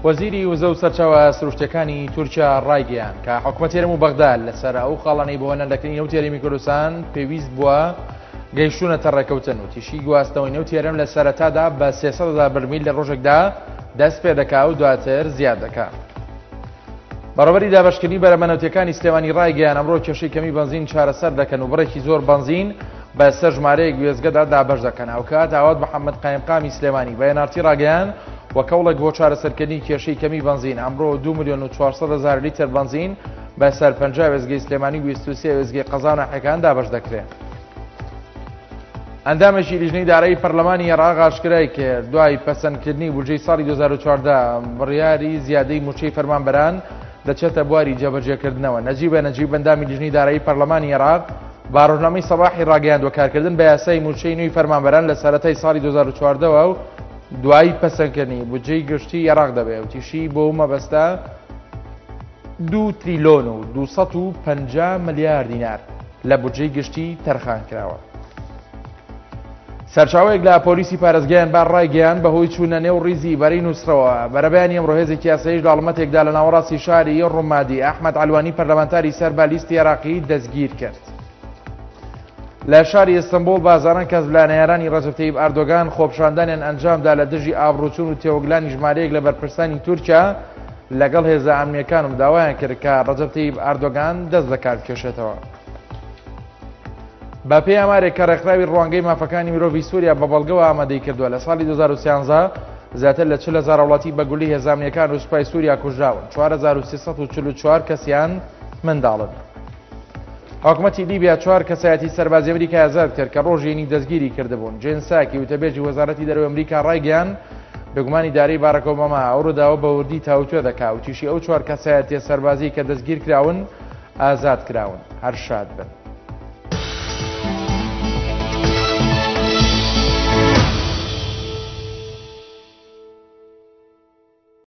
وەزیری وزە و سەرچاوە سروشتەکانی تورکیا ڕایگەیان کە حکوومەت هێرم و بەغداد لەسەر ئەو خاڵانەی بۆ هەنەردەکردنی نەوت هێرمی کوردستان پێویست بووە گەیشتونەتە ڕێکەوتن و تیشی گواستنەوەی نەوت هێرم لە سەرەتادا بە 300,000 بەرمیل لە ڕۆژێکدا دەست پێ دەکا و دواتر زیاد دەکا. بەڕێوەبەری دابەشکردنی بەرەمەنەوتیەکانی سلێمانی ڕایگەیان ئەمڕۆ کێشەی کەمی بنزین چارەسەر دەکەن و بڕێکی زۆر بنزین بە سەر ژمارەیەک گوێزگەدا دابەش دەکەن. ئەو کات ئاوات محەممەد قایمقامی سلێمانی بە NRT ڕاگەیان وەکەوڵێک بۆ چارەسەرکردنی کێشەی کەمی بنزین ئەمڕۆ 2,400,000 لیتر بنزین بەسەر 50 وێزگەی سلێمانی 23 وێزگەی قەزا و ناحیەکان دابەش دەکرێت. ئەندامێکی لیژنەی دارایی پەرلەمانی عێراق ئاشکرای کرد دوای پەسەندکردنی بودجەی ساڵی 2014 بڕیاری زیادەی موچەی فەرمانبەران دەچێتە بواری جێبەجێکردنەوە. نەجیب ئەندامی لیژنەی دارایی پەرلەمانی عێراق با ڕۆژنامەی سەباحی ڕاگەیاندوە کارکردن بە یاسای موچەی نوێی فەرمانبەران لە سەرەتای ساڵی 2014 و دوای پەسەندکردنی بودجەی گشتی عێراق دەبێت و تیشی بۆ مەبەستە 2 تریلیۆن و 250 ملیار دینار لە بودجەی گشتی تەرخان کراوە. سەرچاوەیەک لە پۆلیسی پارێزگایان بار ڕایگەیان بەهۆی چوونە نێو ڕیزی بەرەی نووسرەوە بەرەبەیانی ئەمڕۆ هێزێکی یاساییش داڵمەتێکدا لە ناوەڕاستی شاری ڕوومادی ئەحمەد عەلوانی پەرلەمانتاری سەر بە لیستی عێراقی دەستگیر کرد. لە شاری ئیستەنبوڵ بازاران کەس لە نەیارانی ڕەجەب تەیب ئەردۆگان خۆپشاندانیان ئەنجامدا لە دژی ئابڕوچوون و تێوەگلانی ژمارەیەک لە بەرپرسانی تورکیا لەگەڵ هێزە ئەمنیەکانم داوایان کرد کە ڕەجەب تەیب ئەردۆگان دەست لەکار بکێشێتەوە. بە پێی ئامارێک کە ڕێکخراوی ڕوانگەی مافەکانی مرۆڤی سووریا بە بەڵگەوە ئامادەی کردووە لە ساڵی 2013 زیاتر لە 40,000 وڵاتی بەگولی هێزانیەکان و سوپای سووریا کوژراون 4344 کەسیان منداڵن. حکوومەتی لیبیا 4 کەسایەتی سەربازی ئەمریکا ئازاد کرد کە ڕۆژێنی دەستگیری کردبوون. جێن ساکی وتەبێژی وەزارەتی دەرەوەی ئەمریکا ڕایگەیان بێگومانی دارەی باراک ئۆباما ئەو ڕووداوە بە وردی تاوتوێ دەکا و تیشی ئەو 4 کەسایەتی سەربازی کە دەستگیر کراون ئازاد کراون. هەر شاد بن.